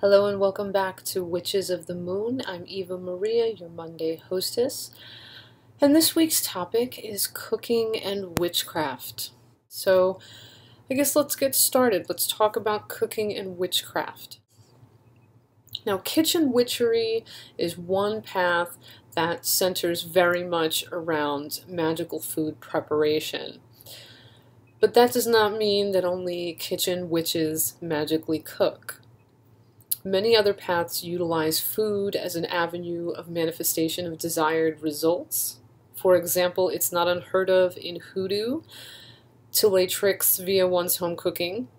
Hello and welcome back to Witches of the Moon. I'm Eva Maria, your Monday hostess. And this week's topic is cooking and witchcraft. So I guess let's get started. Let's talk about cooking and witchcraft. Now, kitchen witchery is one path that centers very much around magical food preparation. But that does not mean that only kitchen witches magically cook. Many other paths utilize food as an avenue of manifestation of desired results. For example, it's not unheard of in hoodoo to lay tricks via one's home cooking.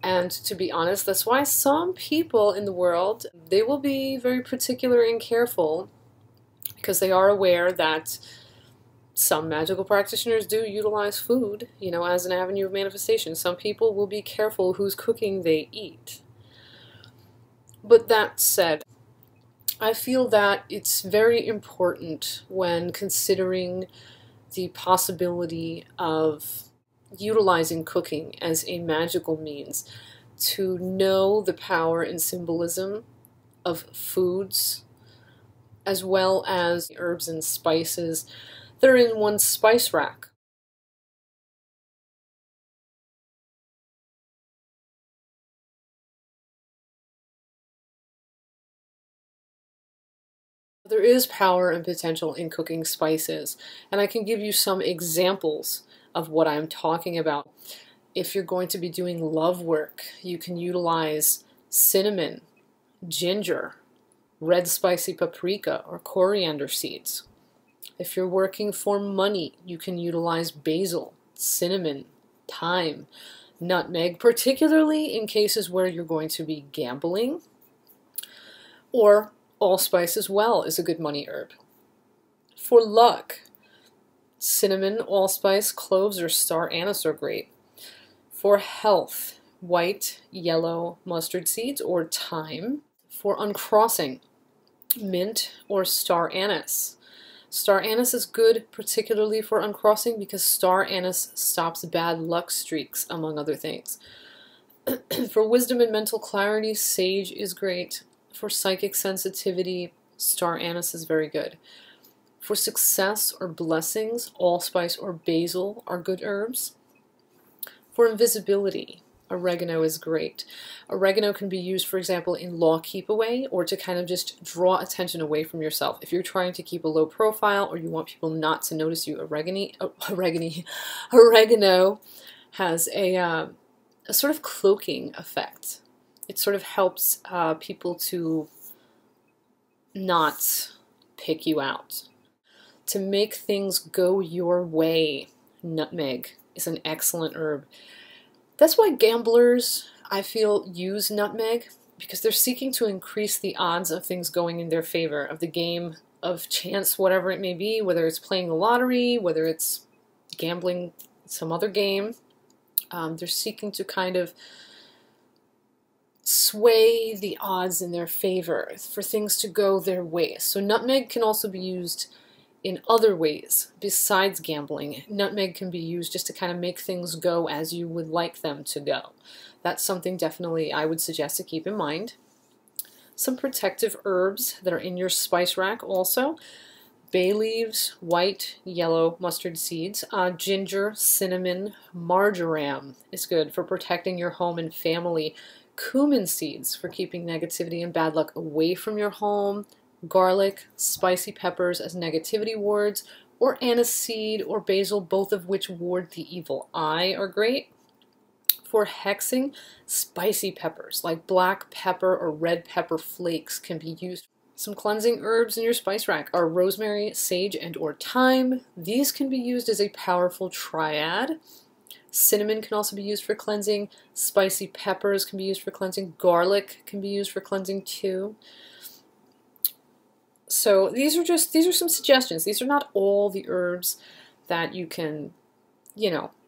And to be honest, that's why some people in the world, they will be very particular and careful because they are aware that some magical practitioners do utilize food, as an avenue of manifestation. Some people will be careful whose cooking they eat. But that said, I feel that it's very important when considering the possibility of utilizing cooking as a magical means to know the power and symbolism of foods as well as herbs and spices that are in one's spice rack. There is power and potential in cooking spices, and I can give you some examples of what I'm talking about. If you're going to be doing love work, you can utilize cinnamon, ginger, red spicy paprika, or coriander seeds. If you're working for money, you can utilize basil, cinnamon, thyme, nutmeg, particularly in cases where you're going to be gambling, or allspice as well is a good money herb. For luck, cinnamon, allspice, cloves, or star anise are great. For health, white, yellow mustard seeds or thyme. For uncrossing, mint or star anise. Star anise is good particularly for uncrossing because star anise stops bad luck streaks, among other things. For wisdom and mental clarity, sage is great. For psychic sensitivity, star anise is very good. For success or blessings, allspice or basil are good herbs. For invisibility, oregano is great. Oregano can be used, for example, in law keep away or to kind of just draw attention away from yourself. If you're trying to keep a low profile or you want people not to notice you, oregano has a sort of cloaking effect. It sort of helps people to not pick you out. To make things go your way, nutmeg is an excellent herb. That's why gamblers, I feel, use nutmeg, because they're seeking to increase the odds of things going in their favor, of the game of chance, whatever it may be, whether it's playing the lottery, whether it's gambling some other game. They're seeking to kind of sway the odds in their favor, for things to go their way. So nutmeg can also be used in other ways besides gambling. Nutmeg can be used just to kind of make things go as you would like them to go. That's something definitely I would suggest to keep in mind. Some protective herbs that are in your spice rack also. Bay leaves, white, yellow mustard seeds, ginger, cinnamon, marjoram is good for protecting your home and family. Cumin seeds for keeping negativity and bad luck away from your home. Garlic, spicy peppers as negativity wards, or anise seed or basil, both of which ward the evil eye, are great. For hexing, spicy peppers like black pepper or red pepper flakes can be used. Some cleansing herbs in your spice rack are rosemary, sage, and or thyme. These can be used as a powerful triad. Cinnamon can also be used for cleansing. Spicy peppers can be used for cleansing. Garlic can be used for cleansing too. So these are some suggestions. These are not all the herbs that you can,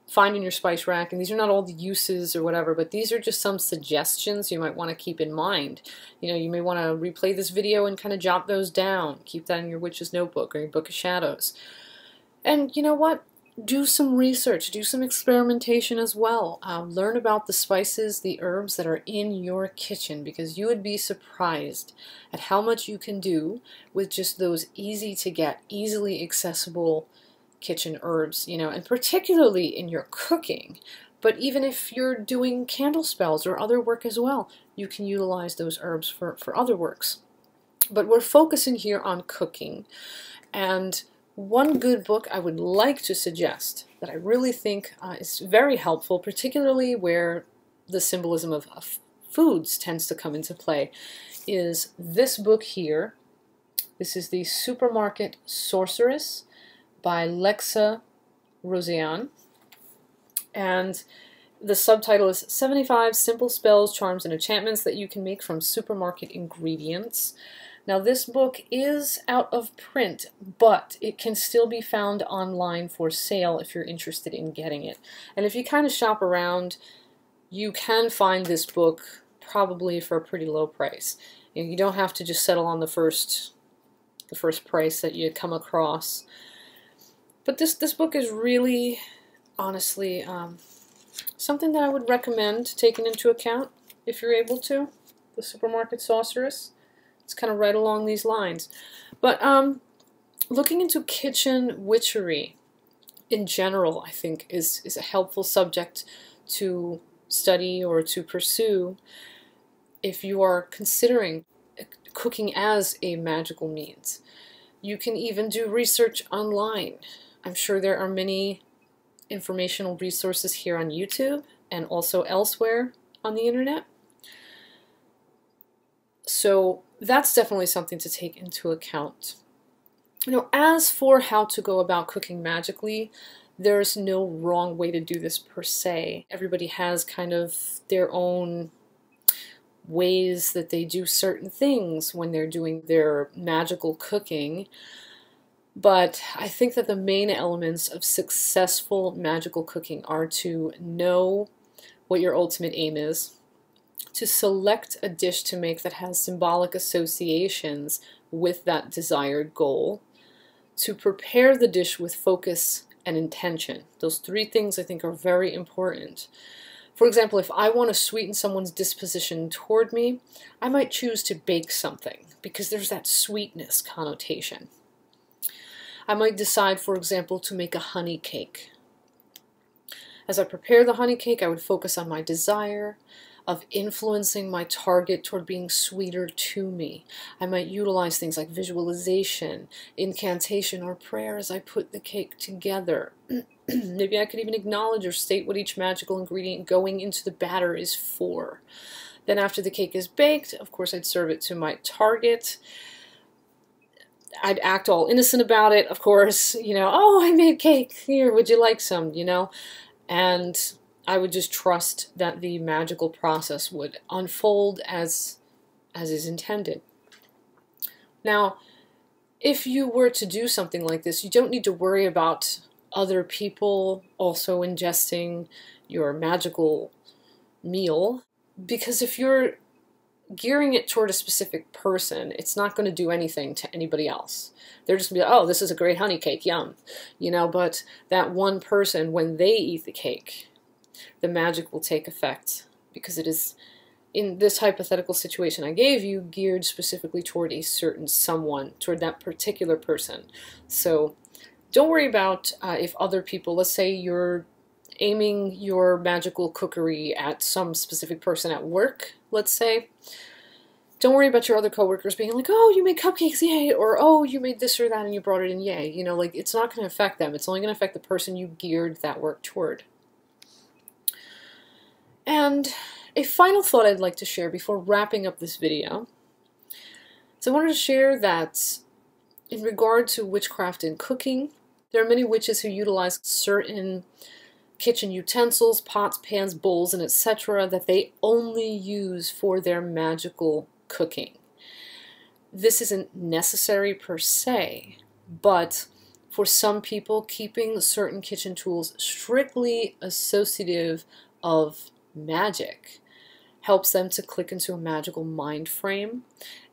find in your spice rack, and these are not all the uses or whatever, but these are just some suggestions you might want to keep in mind. You may want to replay this video and kind of jot those down. Keep that in your witch's notebook or your book of shadows. And you know what? do some research, do some experimentation as well. Learn about the spices, the herbs that are in your kitchen, because you would be surprised at how much you can do with just those easy to get, easily accessible kitchen herbs, you know, and particularly in your cooking. But even if you're doing candle spells or other work as well, you can utilize those herbs for other works. But we're focusing here on cooking. And one good book I would like to suggest that I really think is very helpful, particularly where the symbolism of foods tends to come into play, is this book here. This is the Supermarket Sorceress by Lexa Roseanne. And the subtitle is 75 Simple Spells, Charms, and Enchantments that you can make from supermarket ingredients. Now this book is out of print, but it can still be found online for sale if you're interested in getting it. And if you kind of shop around, you can find this book probably for a pretty low price. You don't have to just settle on the first price that you come across. But this book is really, honestly, something that I would recommend taking into account if you're able to. The Supermarket Sorceress. It's kind of right along these lines. But looking into kitchen witchery in general, I think, is a helpful subject to study or to pursue if you are considering cooking as a magical means. You can even do research online. I'm sure there are many informational resources here on YouTube and also elsewhere on the internet. So that's definitely something to take into account. You know, as for how to go about cooking magically, there's no wrong way to do this per se. Everybody has kind of their own ways that they do certain things when they're doing their magical cooking. But I think that the main elements of successful magical cooking are to know what your ultimate aim is, to select a dish to make that has symbolic associations with that desired goal, to prepare the dish with focus and intention. Those three things I think are very important. For example, if I want to sweeten someone's disposition toward me, I might choose to bake something because there's that sweetness connotation. I might decide, for example, to make a honey cake. As I prepare the honey cake, I would focus on my desire of influencing my target toward being sweeter to me. I might utilize things like visualization, incantation, or prayer as I put the cake together. Maybe I could even acknowledge or state what each magical ingredient going into the batter is for. Then after the cake is baked, of course I'd serve it to my target. I'd act all innocent about it, of course, you know, oh, I made cake, here, would you like some, you know? And I would just trust that the magical process would unfold as is intended. Now, if you were to do something like this, you don't need to worry about other people also ingesting your magical meal, because if you're gearing it toward a specific person, it's not going to do anything to anybody else. They're just going to be like, oh, this is a great honey cake, yum. You know, but that one person, when they eat the cake, the magic will take effect, because it is, in this hypothetical situation I gave you, geared specifically toward a certain someone, toward that particular person. So don't worry about if other people, let's say you're aiming your magical cookery at some specific person at work, let's say. Don't worry about your other coworkers being like, oh, you made cupcakes, yay, or oh, you made this or that and you brought it in, yay. You know, like, it's not going to affect them. It's only going to affect the person you geared that work toward. And a final thought I'd like to share before wrapping up this video is I wanted to share that in regard to witchcraft and cooking, there are many witches who utilize certain kitchen utensils, pots, pans, bowls, and etc. that they only use for their magical cooking. This isn't necessary per se, but for some people, keeping certain kitchen tools strictly associative of magic helps them to click into a magical mind frame.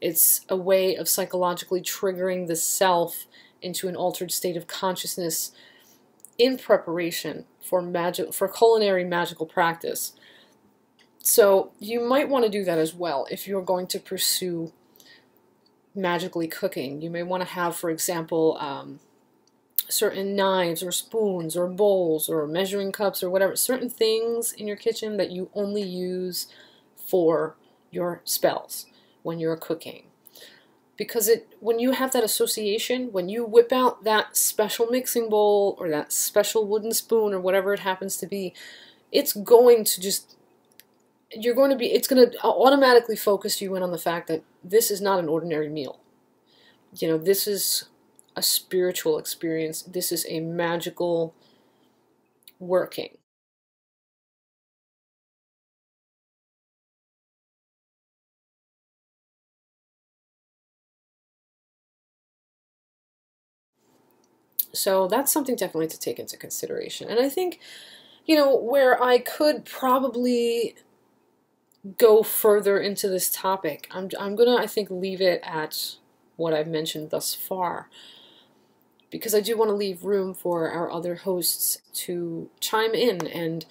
It's a way of psychologically triggering the self into an altered state of consciousness in preparation for culinary magical practice. So you might want to do that as well if you're going to pursue magically cooking. You may want to have, for example, certain knives or spoons or bowls or measuring cups or whatever, certain things in your kitchen that you only use for your spells when you're cooking. Because when you have that association, when you whip out that special mixing bowl or that special wooden spoon or whatever it happens to be, it's going to it's going to automatically focus you in on the fact that this is not an ordinary meal. You know, this is a spiritual experience. This is a magical working. So that's something definitely to take into consideration. And I think, you know, where I could probably go further into this topic, I'm gonna, I think, leave it at what I've mentioned thus far, because I do want to leave room for our other hosts to chime in and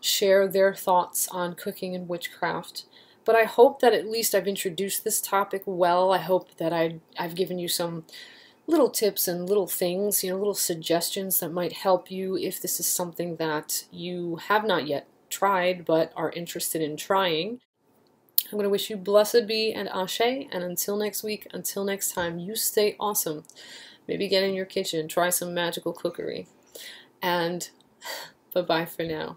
share their thoughts on cooking and witchcraft. But I hope that at least I've introduced this topic well. I hope that I've given you some little tips and little things, you know, little suggestions that might help you if this is something that you have not yet tried but are interested in trying. I'm going to wish you blessed be and ashe, and until next week, until next time, you stay awesome. Maybe get in your kitchen, try some magical cookery, and bye-bye for now.